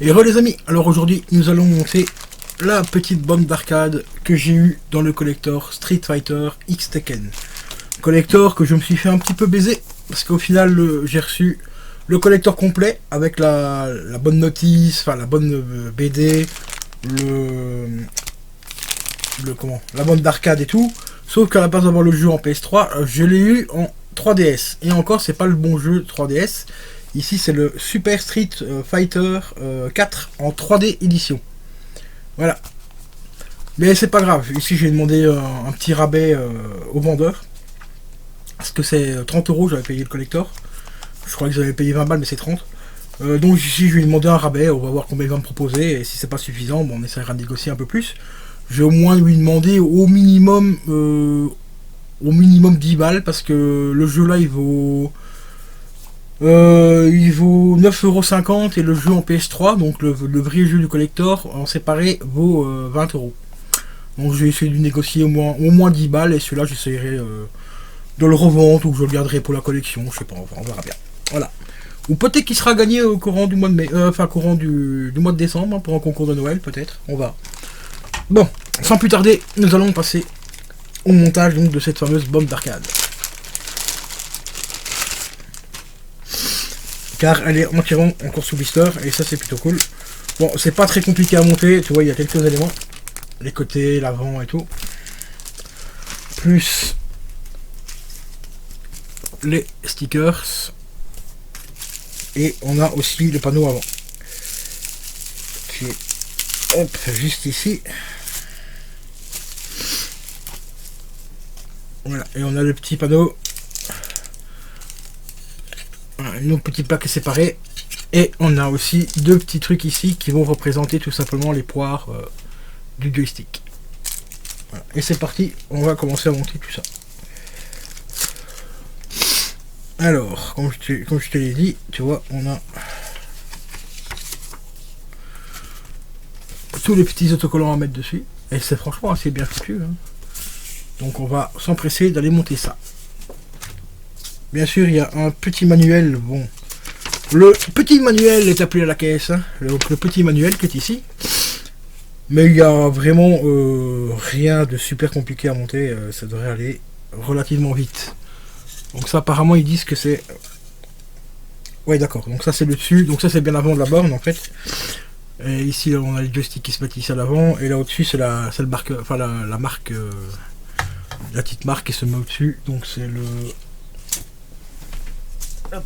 Et re les amis, alors aujourd'hui nous allons monter la petite bombe d'arcade que j'ai eue dans le collector Street Fighter X Tekken. Collector que je me suis fait un petit peu baiser, parce qu'au final j'ai reçu le collector complet avec la bonne notice, enfin la bonne BD, la bombe d'arcade et tout, sauf qu'à la place d'avoir le jeu en PS3, je l'ai eu en 3DS, et encore c'est pas le bon jeu 3DS. Ici c'est le Super Street Fighter 4 en 3D édition. Voilà. Mais c'est pas grave. Ici j'ai demandé un petit rabais au vendeur. Parce que c'est 30 €, j'avais payé le collector. Je crois que j'avais payé 20 balles mais c'est 30. Donc ici je lui ai demandé un rabais, on va voir combien il va me proposer. Et si c'est pas suffisant, bon, on essaiera de négocier un peu plus. Je vais au moins lui demander au minimum 10 balles. Parce que le jeu là il vaut 9,50 € et le jeu en PS3, donc le vrai jeu du collector en séparé vaut 20 €. Donc je vais essayer de négocier au moins 10 balles et celui-là j'essaierai de le revendre ou je le garderai pour la collection, je sais pas, on verra bien. Voilà. Ou peut-être qu'il sera gagné au courant du mois de mai, courant du mois de décembre, hein, pour un concours de Noël peut-être, on va. Bon, sans plus tarder, nous allons passer au montage donc, de cette fameuse bombe d'arcade. Car elle est entièrement encore sous blister et ça c'est plutôt cool. Bon, c'est pas très compliqué à monter, tu vois, il y a quelques éléments, les côtés, l'avant et tout, plus les stickers, et on a aussi le panneau avant qui est hop, juste ici. Voilà, et on a le petit panneau. Une autre petite plaque est séparée et on a aussi deux petits trucs ici qui vont représenter tout simplement les poires du joystick. Voilà. Et c'est parti, on va commencer à monter tout ça. Alors, comme je te l'ai dit, tu vois, on a tous les petits autocollants à mettre dessus et c'est franchement assez bien foutu, hein. Donc on va s'empresser d'aller monter ça. Bien sûr, il y a un petit manuel. Bon, le petit manuel est appelé à la caisse, hein. Donc le petit manuel qui est ici. Mais il y a vraiment rien de super compliqué à monter. Ça devrait aller relativement vite. Donc ça, apparemment, ils disent que c'est... Ouais, d'accord. Donc ça, c'est le dessus. Donc ça, c'est bien avant de la borne, en fait. Et ici, on a les joysticks qui se mettent ici à l'avant. Et là, au-dessus, c'est la marque... Enfin, la marque... la petite marque qui se met au-dessus. Donc c'est le... Hop.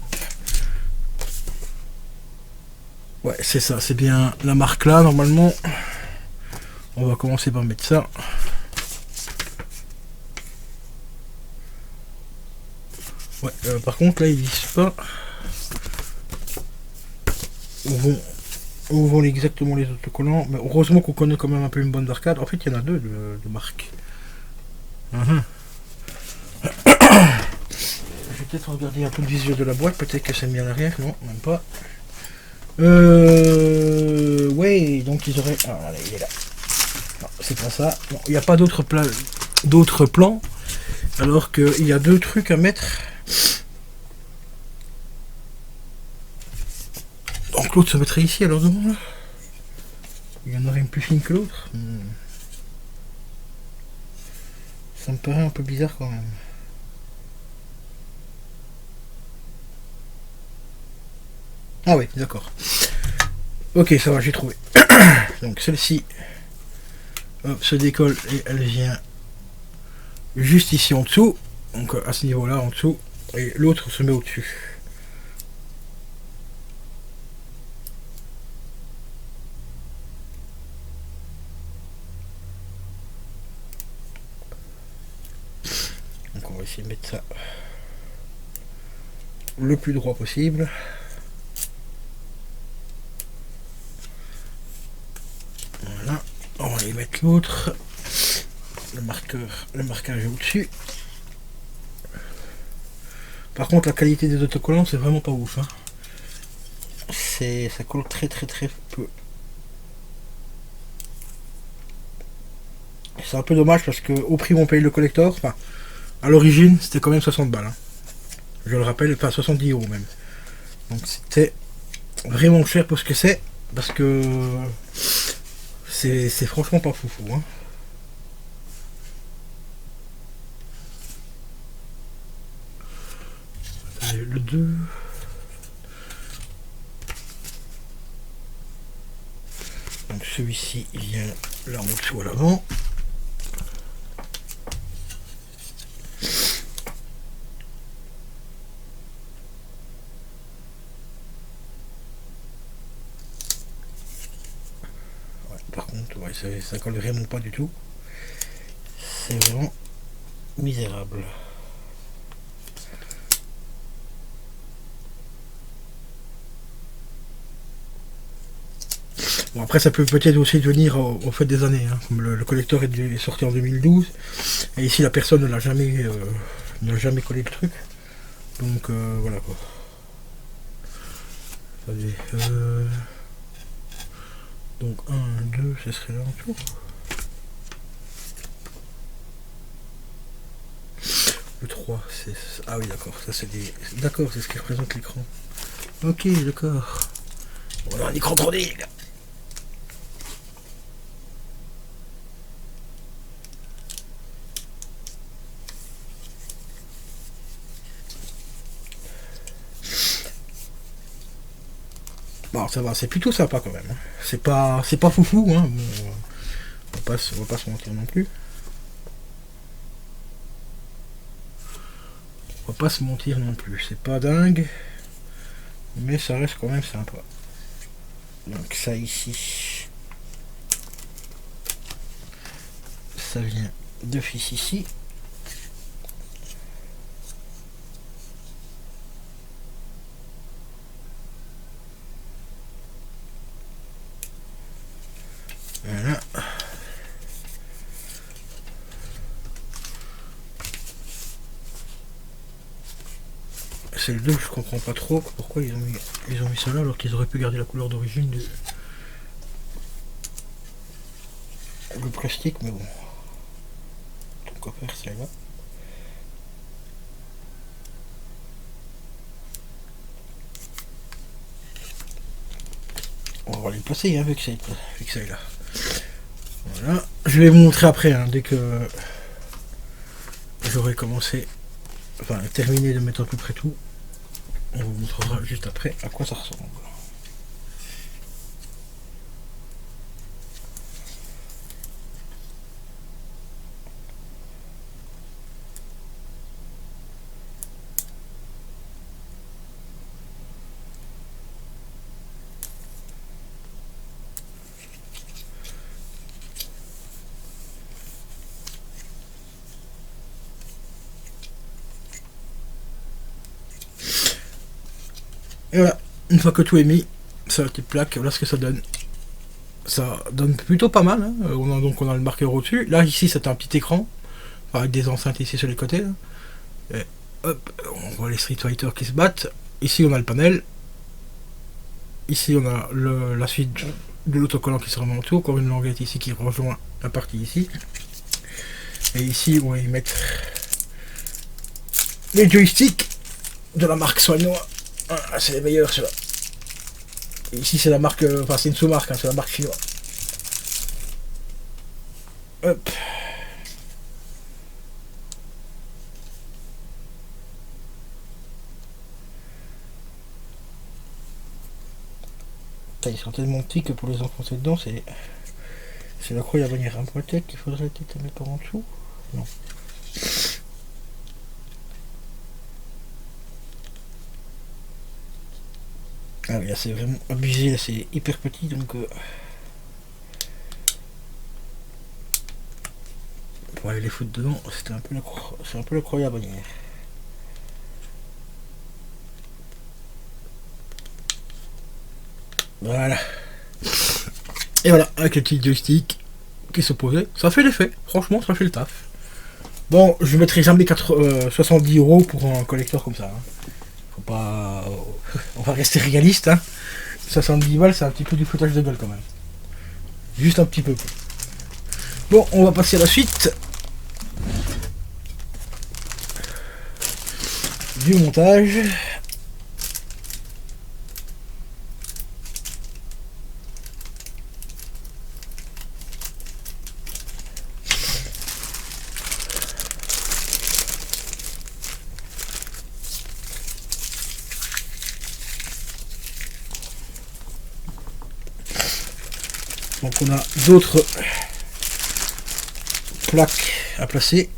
Ouais, c'est ça, c'est bien la marque là normalement. On va commencer par mettre ça. Ouais, par contre là ils disent pas où vont exactement les autocollants, mais heureusement qu'on connaît quand même un peu une bonne d'arcade. En fait il y en a deux de marques. Je vais peut-être regarder un peu le visuel de la boîte, peut-être que c'est mis à l'arrière, non, même pas. Ouais, donc ils auraient... Ah, allez, il est là. Non, c'est pas ça. Bon, il n'y a pas d'autres plans, alors qu'il y a deux trucs à mettre. Donc l'autre se mettrait ici, alors devant là. Il y en aurait une plus fine que l'autre. Ça me paraît un peu bizarre quand même. Ah oui, d'accord. Ok, ça va, j'ai trouvé. Donc celle-ci se décolle et elle vient juste ici en dessous. Donc à ce niveau-là, en dessous. Et l'autre se met au-dessus. Donc on va essayer de mettre ça le plus droit possible. Voilà, on va y mettre l'autre. Le marquage est au-dessus. Par contre, la qualité des autocollants, c'est vraiment pas ouf, hein. Ça colle très peu. C'est un peu dommage parce que au prix où on paye le collector, enfin, à l'origine, c'était quand même 60 balles, hein. Je le rappelle, enfin 70 € même. Donc c'était vraiment cher pour ce que c'est, parce que c'est franchement pas foufou, hein. Allez, le 2. Donc celui-ci il vient là en dessous à l'avant. Ouais, par contre, ouais, ça colle vraiment pas du tout. C'est vraiment misérable. Bon, après ça peut peut-être aussi devenir au fait des années, hein. Comme le collector est sorti en 2012 et ici la personne n'a jamais collé le truc, donc voilà quoi. Attendez, donc 1, 2, ça serait là en tout. Le 3, c'est... Ah oui d'accord, ça c'est des... D'accord, c'est ce qui représente l'écran. Ok, d'accord. On a un écran 3D les gars. Bon, ça va, c'est plutôt sympa quand même. C'est pas foufou, hein. Bon, on va pas se mentir non plus. On va pas se mentir non plus. C'est pas dingue, mais ça reste quand même sympa. Donc ça ici, ça vient d'office ici. Voilà. C'est le 2, je comprends pas trop pourquoi ils ont mis ça là alors qu'ils auraient pu garder la couleur d'origine du le plastique, mais bon. Donc quoi faire, c'est là. On va les passer hein, vu que ça est là. Voilà. Je vais vous montrer après, hein, dès que j'aurai commencé, enfin terminé de mettre à peu près tout. On vous montrera juste après à quoi ça ressemble. Et voilà, une fois que tout est mis, sur la petite plaque, voilà ce que ça donne. Ça donne plutôt pas mal, hein. On a le marqueur au-dessus. Là, ici, c'est un petit écran, avec des enceintes ici sur les côtés. Là. Et hop, on voit les Street Fighter qui se battent. Ici, on a le panel. Ici, on a la suite de l'autocollant qui se remet autour. Encore une languette ici qui rejoint la partie ici. Et ici, on va y mettre les joysticks de la marque Soignois. Ah, c'est les meilleurs ceux-là. Ici c'est la marque, enfin c'est une sous-marque, hein, c'est la marque chinoise. Hop. Ils sont tellement petits que pour les enfoncer dedans c'est la croix à venir. Hein. Peut-être qu'il faudrait peut-être mettre par en dessous. Non. Ah oui, là c'est vraiment abusé, là c'est hyper petit donc pour aller les foutre dedans, c'est un peu la croix à bannière. Voilà. Et voilà, avec les petits joysticks qui sont posés, ça fait l'effet. Franchement, ça fait le taf. Bon, je mettrai jamais 70 € pour un collector comme ça. Hein. Faut pas. On va rester réaliste. Hein. 70 balles, c'est un petit peu du foutage de gueule quand même. Juste un petit peu. Bon, on va passer à la suite du montage. Donc on a d'autres plaques à placer.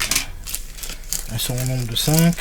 Elles sont au nombre de 5.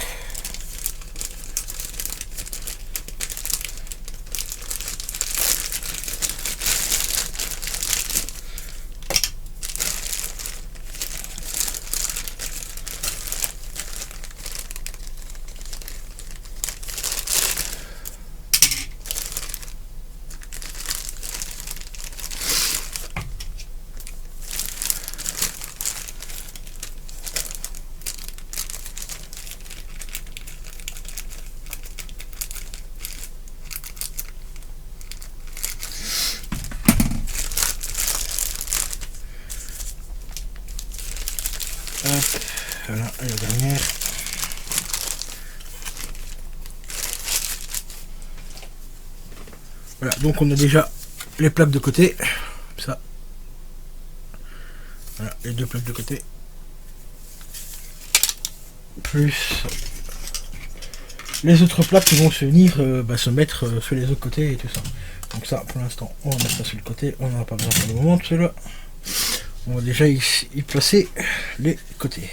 Voilà, et la dernière. Voilà, donc on a déjà les plaques de côté. Ça. Voilà, les deux plaques de côté. Plus les autres plaques qui vont se venir se mettre sur les autres côtés et tout ça. Donc ça, pour l'instant, on va mettre ça sur le côté. On n'en a pas besoin pour le moment de celui-là. On va déjà y placer les côtés.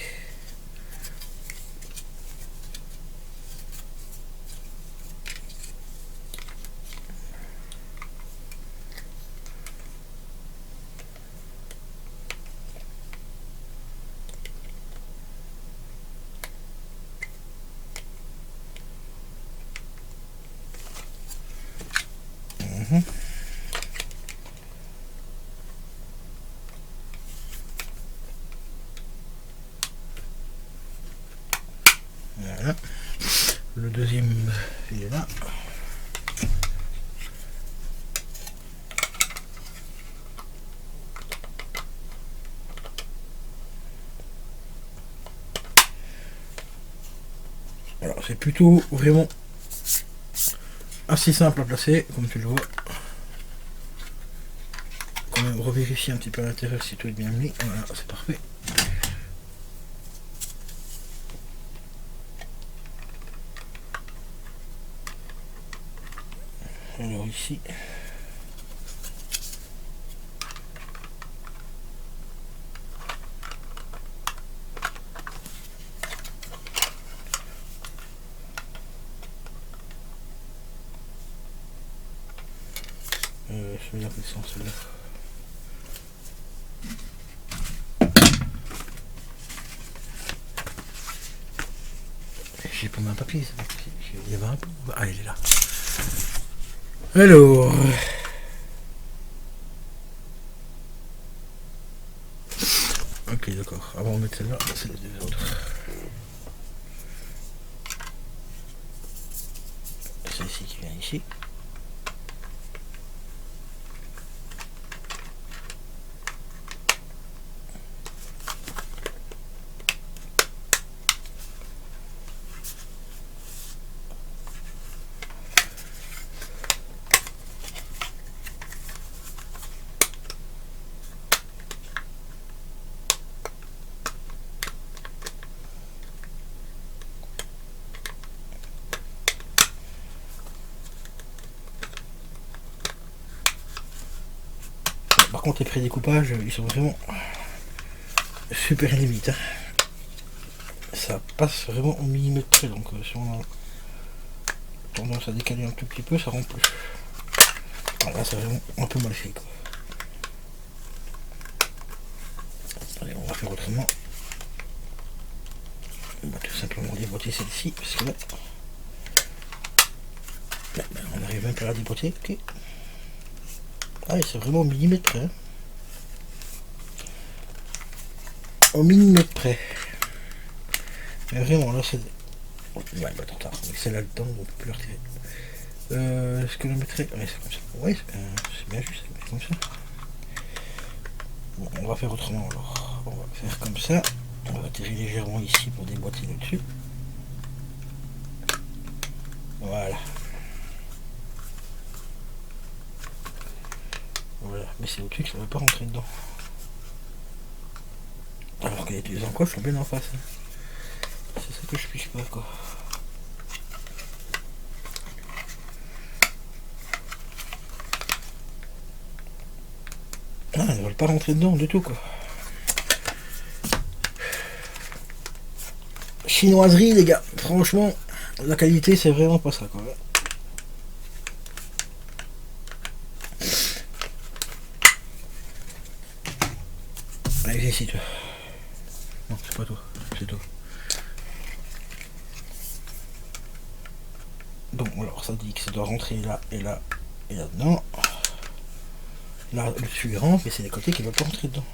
Voilà. Le deuxième, il est là. Alors c'est plutôt vraiment assez simple à placer, comme tu le vois. Quand même revérifier un petit peu à l'intérieur si tout est bien mis. Voilà, c'est parfait. Alors ici. Je vais l'appeler sans celui-là. J'ai pas mis un papier, il y avait un peu. Ah, il est là. Alors. Ok, d'accord. Avant de mettre celle-là, c'est les deux autres. Celle-ci qui vient ici. Par contre, les pré-découpages, ils sont vraiment super limites. Hein. Ça passe vraiment au millimètre près, donc si on a tendance à décaler un tout petit peu, ça rend plus. Voilà, c'est vraiment un peu mal fait. Quoi. Allez, on va faire autrement. On va tout simplement déboîter celle-ci, parce que là, on n'arrive même pas à la déboîter. Ok. Ah, c'est vraiment au millimètre près. Hein. Au millimètre près. Mais vraiment, là, c'est... Ouais, bah attends, avec celle-là dedans, on peut plus la retirer. Est-ce que je le mettrais... Ouais, c'est comme ça. Ouais, c'est bien juste, comme ça. Bon, on va faire autrement alors. On va faire comme ça. On va tirer légèrement ici pour déboîter le dessus. Voilà. Voilà, mais c'est au-dessus que ça ne veut pas rentrer dedans. Alors que les deux encoches sont bien en face. Hein. C'est ça que je piche pas quoi. Ah, ils veulent pas rentrer dedans du tout, quoi. Chinoiserie, les gars. Franchement, la qualité, c'est vraiment pas ça, quoi. Allez, viens ici, toi. Non, c'est pas toi. C'est toi. Bon, alors, ça dit que ça doit rentrer là, et là, et là-dedans. Là, le dessus rentre, mais c'est les côtés qui ne veulent pas rentrer dedans.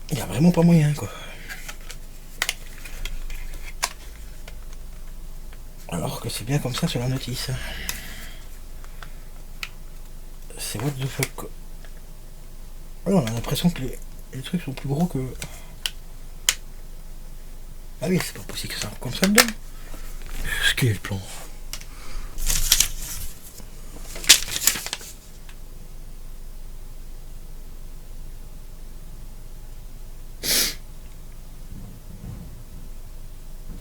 Il n'y a vraiment pas moyen, quoi. Alors que c'est bien comme ça sur la notice. C'est what the fuck, quoi. Alors, on a l'impression que les trucs sont plus gros que... Ah oui, c'est pas possible que ça rentre comme ça dedans. Ce qui est le plan.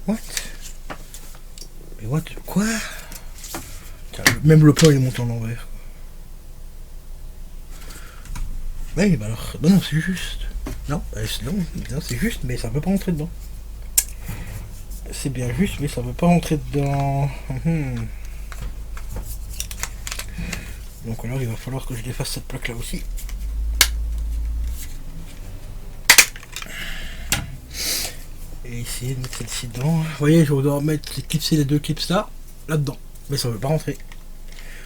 What? Mais what? Quoi? Même le plan il est monté en l'envers. Oui, bah alors. Non, c'est juste. Non, non c'est juste, mais ça veut pas rentrer dedans. C'est bien juste, mais ça veut pas rentrer dedans. Donc alors il va falloir que je défasse cette plaque là aussi. Et essayer de mettre celle-ci dedans. Vous voyez, je dois mettre clipser les deux clips là-dedans. Mais ça veut pas rentrer.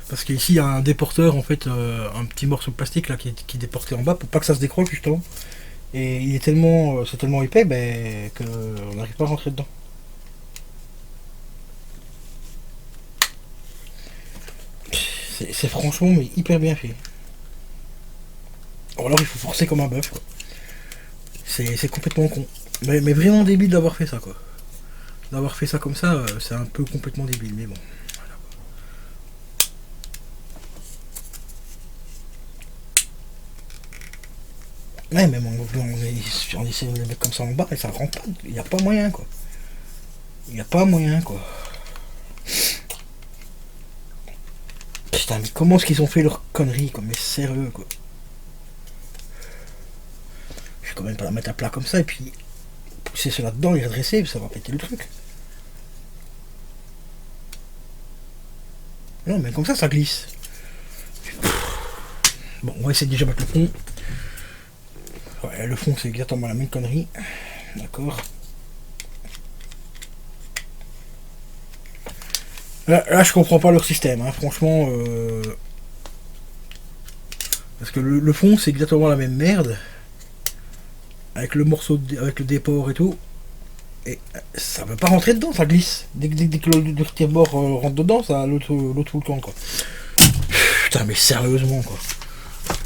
Parce qu'ici il y a un déporteur en fait, un petit morceau de plastique là qui est déporté en bas pour pas que ça se décroche justement. Et il est tellement, c'est tellement épais que on n'arrive pas à rentrer dedans. C'est franchement mais hyper bien fait. Ou alors il faut forcer comme un bœuf quoi. C'est complètement con. Mais vraiment débile d'avoir fait ça quoi. D'avoir fait ça comme ça, c'est un peu complètement débile, mais bon. Ouais, même on essaie de le mettre comme ça en bas et ça rentre pas. Il n'y a pas moyen quoi. Il n'y a pas moyen quoi. Putain, mais comment est-ce qu'ils ont fait leur connerie quoi. Mais sérieux quoi. Je vais quand même pas la mettre à plat comme ça et puis pousser cela dedans et redresser, ça va péter le truc. Non, mais comme ça glisse. Bon, on va essayer de déjà mettre le fond. Ouais, le fond, c'est exactement la même connerie. D'accord. Là, je comprends pas leur système, hein, franchement. Parce que le fond, c'est exactement la même merde. Avec le morceau, avec le déport et tout. Et ça veut pas rentrer dedans, ça glisse. Dès que le tire-bord rentre dedans, ça l'autre tout le temps, quoi. Putain, mais sérieusement, quoi.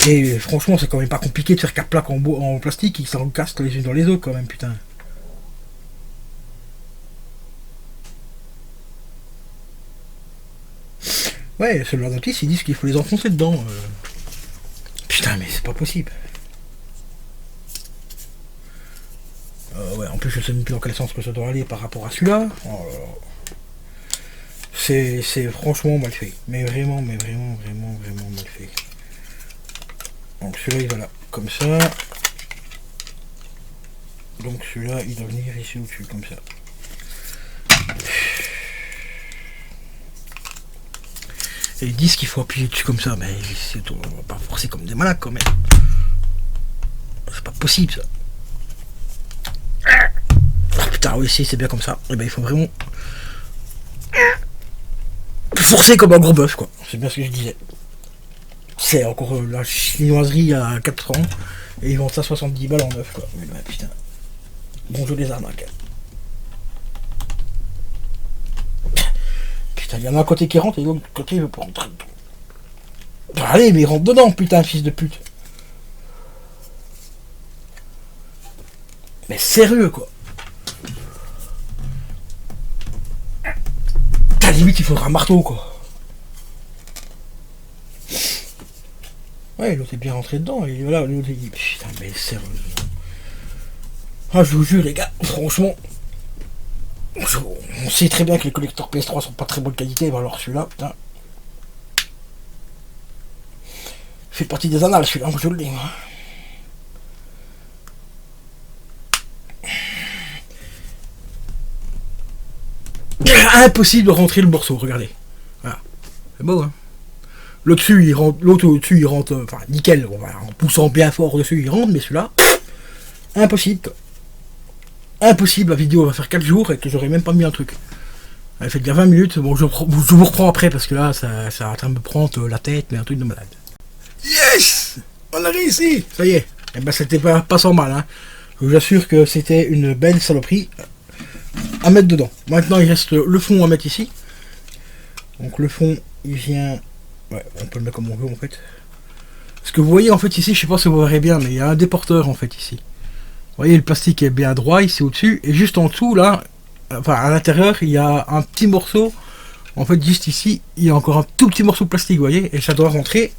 Et franchement, c'est quand même pas compliqué de faire 4 plaques en plastique qui s'encassent les unes dans les autres, quand même, putain. Ouais, sur la notice, ils disent qu'il faut les enfoncer dedans. Putain, mais c'est pas possible. Ouais, en plus, je sais même plus dans quel sens que ça doit aller par rapport à celui-là. Oh, c'est franchement mal fait. Mais vraiment mal fait. Donc celui-là, il va là, comme ça. Donc celui-là, il doit venir ici au-dessus, comme ça. Et ils disent qu'il faut appuyer dessus comme ça, mais on va pas forcer comme des malades quand même. C'est pas possible ça. Oh, putain, oui, si c'est bien comme ça. Et ben il faut vraiment forcer comme un gros bœuf, quoi. C'est bien ce que je disais. C'est encore la chinoiserie à 4 ans. Et ils vendent ça 70 balles en neuf, quoi. Mais ben, putain. Bonjour les arnaques. Putain, il y en a un côté qui rentre et l'autre côté il veut pas rentrer. Allez, mais il rentre dedans, putain, fils de pute. Mais sérieux, quoi. À la limite, il faudra un marteau, quoi. Ouais, l'autre est bien rentré dedans, et voilà, l'autre il dit, putain, mais sérieusement. Ah, je vous jure, les gars, franchement, on sait très bien que les collecteurs PS3 sont pas très bonne qualité, mais alors celui-là, putain. fait partie des annales, celui-là, je le dis. Impossible de rentrer le morceau, regardez. Voilà. C'est beau, hein. L'autre dessus, il rentre, l'autre au-dessus, il rentre, enfin, nickel, en poussant bien fort dessus, il rentre, mais celui-là, impossible, quoi. Impossible, la vidéo va faire 4 jours et que j'aurais même pas mis un truc. Elle fait déjà 20 minutes, bon, je vous reprends après parce que là, ça est en train de me prendre la tête, mais un truc de malade. Yes! On a réussi! Ça y est. Eh ben, c'était pas sans mal, hein. Je vous assure que c'était une belle saloperie à mettre dedans. Maintenant, il reste le fond à mettre ici. Donc, le fond, il vient... Ouais, on peut le mettre comme on veut, en fait. Ce que vous voyez, en fait, ici, je sais pas si vous verrez bien, mais il y a un déporteur, en fait, ici. Vous voyez, le plastique est bien droit, ici, au-dessus. Et juste en dessous, là, enfin, à l'intérieur, il y a un petit morceau. En fait, juste ici, il y a encore un tout petit morceau de plastique, vous voyez. Et ça doit rentrer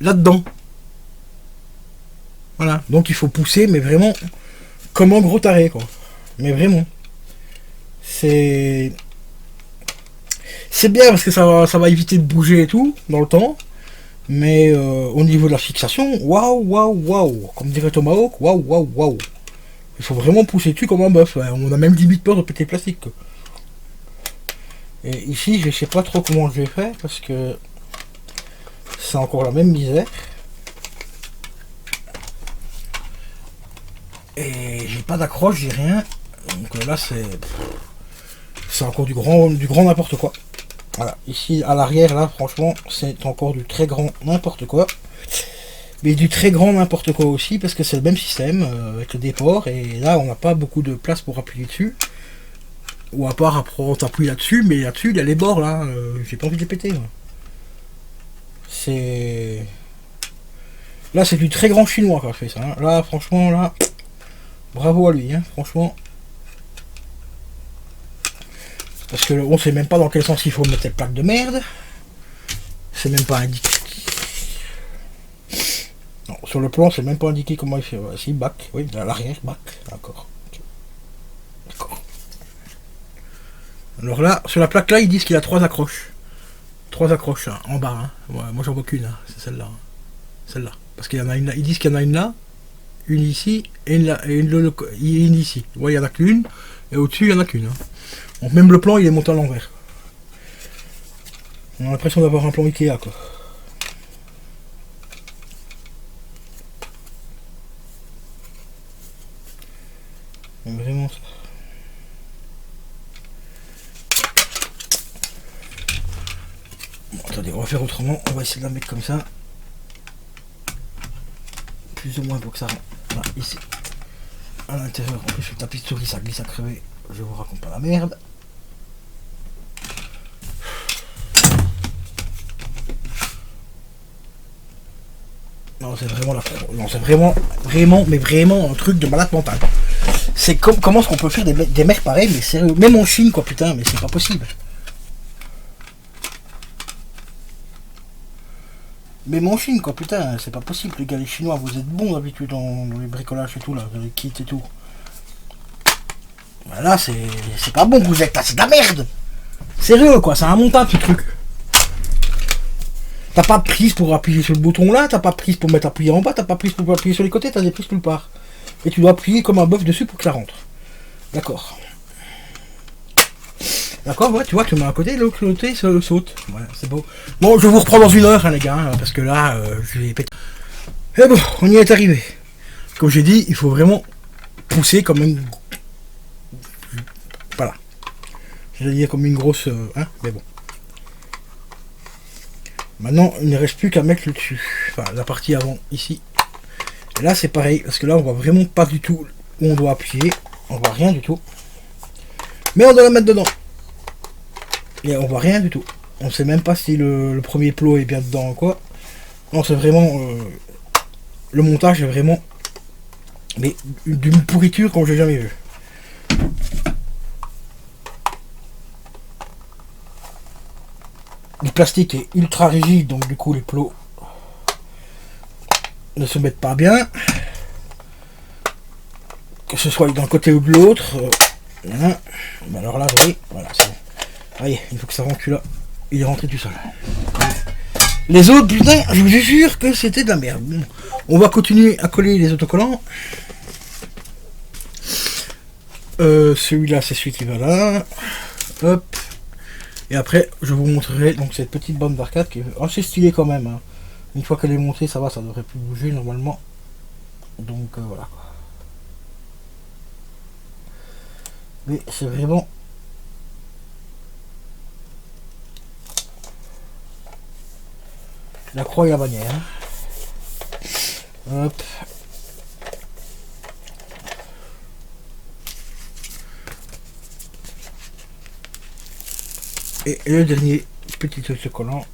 là-dedans. Voilà. Donc, il faut pousser, mais vraiment, comme un gros taré, quoi. Mais vraiment. C'est bien parce que ça va éviter de bouger et tout dans le temps, mais au niveau de la fixation, waouh, comme dirait Tomahawk, waouh. Il faut vraiment pousser dessus comme un bœuf. On a même limite peur de péter le plastique, quoi. Et ici, je sais pas trop comment je vais faire parce que c'est encore la même misère. Et j'ai pas d'accroche, j'ai rien. Donc là, c'est encore du grand n'importe quoi. Voilà, ici à l'arrière, là, franchement, c'est encore du très grand n'importe quoi. Mais du très grand n'importe quoi aussi, parce que c'est le même système avec le déport. Et là, on n'a pas beaucoup de place pour appuyer dessus. Ou à part après t'appuies là-dessus, mais là-dessus, il y a les bords, là. J'ai pas envie de les péter. C'est... Là, c'est du très grand chinois qui a fait ça. Hein. Là, franchement, là, bravo à lui, hein, franchement. Parce que on sait même pas dans quel sens il faut mettre cette plaque de merde. C'est même pas indiqué. Non, sur le plan, c'est même pas indiqué comment il fait. Voilà, si, back, oui, à l'arrière, back, d'accord. D'accord. Alors là, sur la plaque là, ils disent qu'il a 3 accroches. 3 accroches hein, en bas. Hein. Ouais, moi j'en vois qu'une, hein. C'est celle-là. Hein. Celle-là. Parce qu'il y en a une là. Ils disent qu'il y en a une là, une ici, et une là, et une ici. Ouais, il y en a qu'une, et au-dessus, il y en a qu'une. Hein. Donc même le plan il est monté à l'envers. On a l'impression d'avoir un plan Ikea quoi. Mais vraiment ça. Bon, attendez, on va faire autrement. On va essayer de la mettre comme ça. Plus ou moins pour que ça rentre. Voilà, ici. À l'intérieur, en plus le tapis de souris ça glisse à crever. Je vous raconte pas la merde. Non, c'est vraiment non, c'est vraiment un truc de malade mental. C'est comment est-ce qu'on peut faire des mecs pareils, mais sérieux, même en Chine, quoi, putain, mais c'est pas possible. Même en Chine, quoi, putain, c'est pas possible, les gars, les Chinois, vous êtes bons d'habitude dans les bricolages et tout, là, les kits et tout. Bah là, c'est pas bon que vous êtes là, c'est de la merde. Sérieux, quoi, c'est un montage, ce truc. T'as pas de prise pour appuyer sur le bouton là, t'as pas de prise pour mettre appuyé en bas, t'as pas de prise pour appuyer sur les côtés, t'as des prises nulle part. Et tu dois appuyer comme un bœuf dessus pour que ça rentre. D'accord. D'accord, ouais, tu vois, tu mets un côté, l'autre côté saute. Ouais, c'est beau. Bon, je vous reprends dans 1 heure, hein, les gars, parce que là, je vais péter. Et bon, on y est arrivé. Comme j'ai dit, il faut vraiment pousser comme une... Voilà. Je vais dire comme une grosse... hein, mais bon. Maintenant, il ne reste plus qu'à mettre le dessus. Enfin, la partie avant, ici. Et là, c'est pareil, parce que là, on voit vraiment pas du tout où on doit appuyer. On voit rien du tout. Mais on doit la mettre dedans. Et on voit rien du tout. On sait même pas si le premier plot est bien dedans ou quoi. Non, c'est vraiment... le montage est vraiment... Mais d'une pourriture comme j'ai jamais vu. Le plastique est ultra rigide, donc du coup les plots ne se mettent pas bien. Que ce soit d'un côté ou de l'autre. Voilà. Mais alors là, vous voyez, voilà, c'est bon. Voyez, il faut que ça rentre là. Il est rentré tout seul. Les autres, putain, je vous jure que c'était de la merde. Bon, on va continuer à coller les autocollants. Celui-là, c'est celui qui va là. Hop. Et après, je vous montrerai donc cette petite bande d'arcade qui est assez stylée quand même. Hein. Une fois qu'elle est montée, ça va, ça devrait plus bouger normalement. Donc voilà. Mais c'est vraiment... la croix et la bannière. Hop. Et le dernier petit autocollant.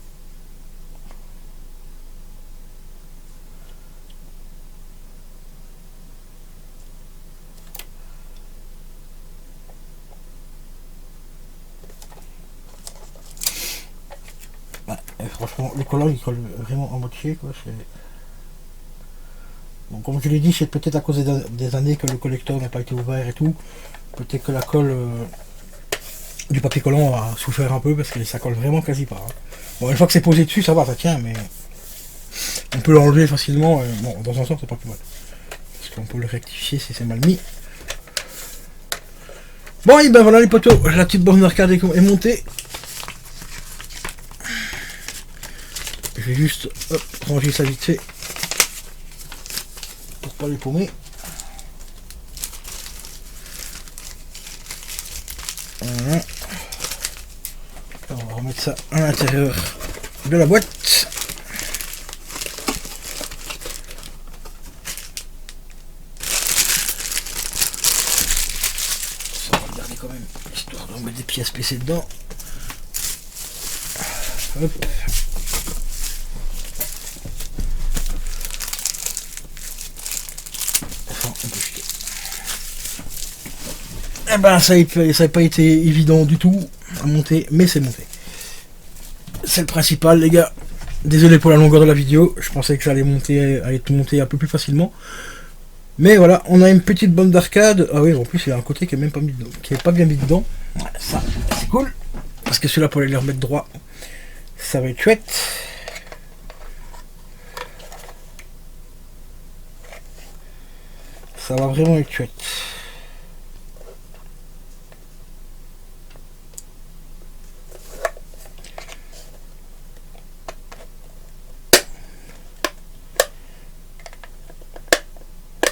Ouais, et franchement, le collant il colle vraiment en moitié quoi. Donc comme je l'ai dit, c'est peut-être à cause des années que le collecteur n'a pas été ouvert et tout. Peut-être que la colle du papier collant a souffert un peu parce que ça colle vraiment quasi pas. Hein. Bon, une fois que c'est posé dessus, ça va, ça tient, mais on peut l'enlever facilement. Bon, dans un sens, c'est pas plus mal. Parce qu'on peut le rectifier si c'est mal mis. Bon, et ben voilà les poteaux, la petite borne d'arcade est montée. Je vais juste hop, ranger ça vite fait pour pas les paumer. Voilà. On va remettre ça à l'intérieur de la boîte. Ça, on va regarder quand même, histoire de mettre des pièces PC dedans. Hop. Eh ben ça n'a pas été évident du tout à monter, mais c'est monté. C'est le principal les gars. Désolé pour la longueur de la vidéo, je pensais que ça allait être monté un peu plus facilement. Mais voilà, on a une petite bande d'arcade. Ah oui, en plus il y a un côté qui est même pas mis dedans, qui est pas bien mis dedans. Ça, c'est cool. Parce que celui-là pour aller le remettre droit, ça va être chouette. Ça va vraiment être chouette.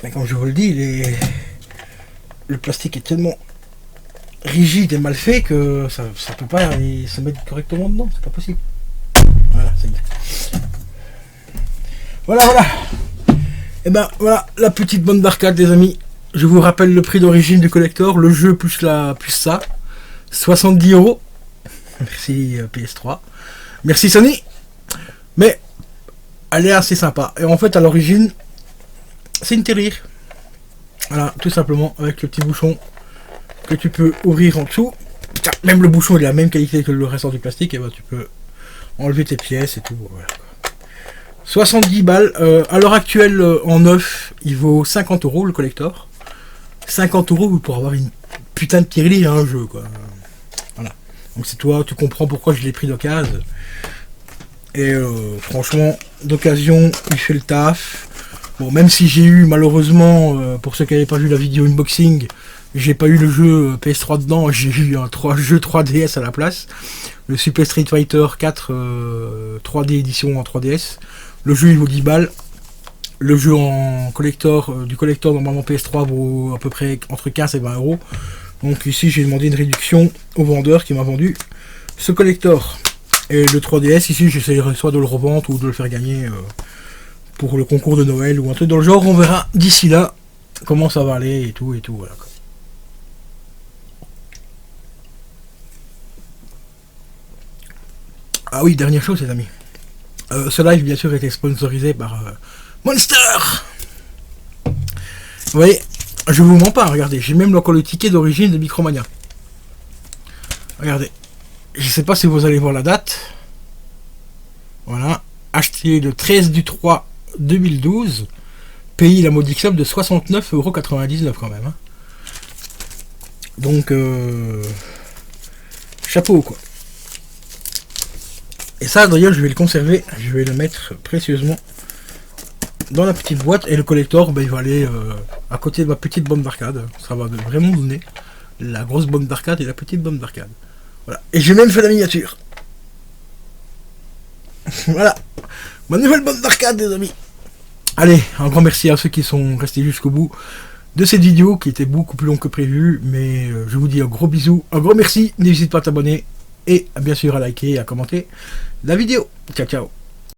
Mais comme je vous le dis, le plastique est tellement rigide et mal fait que ça peut pas se mettre correctement dedans, c'est pas possible. Voilà, c'est bien. Voilà. Et ben voilà la petite bande d'arcade les amis. Je vous rappelle le prix d'origine du collector, le jeu plus ça, 70 €. Merci PS3. Merci Sony. Mais elle est assez sympa. Et en fait à l'origine, c'est une terrier. Voilà, tout simplement, avec le petit bouchon que tu peux ouvrir en dessous. Putain, même le bouchon il a la même qualité que le reste du plastique, et ben tu peux enlever tes pièces et tout. Voilà. 70 balles. À l'heure actuelle, en neuf, il vaut 50 € le collector. 50 € pour avoir une putain de terrier à un jeu, quoi. Voilà. Donc c'est toi, tu comprends pourquoi je l'ai pris d'occasion. Et franchement, d'occasion, il fait le taf. Bon, même si j'ai eu malheureusement, pour ceux qui n'avaient pas vu la vidéo unboxing, j'ai pas eu le jeu PS3 dedans, j'ai eu un jeu 3DS à la place. Le Super Street Fighter 4 3D édition en 3DS. Le jeu il vaut 10 balles. Le jeu en collector, du collector normalement PS3 vaut à peu près entre 15 et 20 €. Donc ici j'ai demandé une réduction au vendeur qui m'a vendu ce collector. Et le 3DS ici j'essaierai soit de le revendre ou de le faire gagner pour le concours de Noël ou un truc dans le genre. On verra d'ici là comment ça va aller et tout voilà. Ah oui, dernière chose les amis. Ce live bien sûr était sponsorisé par Monster. Vous voyez, je vous mens pas, regardez, j'ai même encore le ticket d'origine de Micromania. Regardez, je sais pas si vous allez voir la date. Voilà, acheté le 13/3/2012, payé la modique somme de 69,99 € quand même. Hein. Donc, chapeau quoi. Et ça d'ailleurs je vais le conserver, je vais le mettre précieusement dans la petite boîte. Et le collector, ben, il va aller à côté de ma petite bombe d'arcade. Ça va vraiment donner la grosse bombe d'arcade et la petite bombe d'arcade. Voilà. Et j'ai même fait la miniature. Voilà. Ma nouvelle bombe d'arcade, les amis. Allez, un grand merci à ceux qui sont restés jusqu'au bout de cette vidéo qui était beaucoup plus longue que prévu. Mais je vous dis un gros bisou, un gros merci. N'hésite pas à t'abonner et bien sûr à liker et à commenter la vidéo. Ciao, ciao.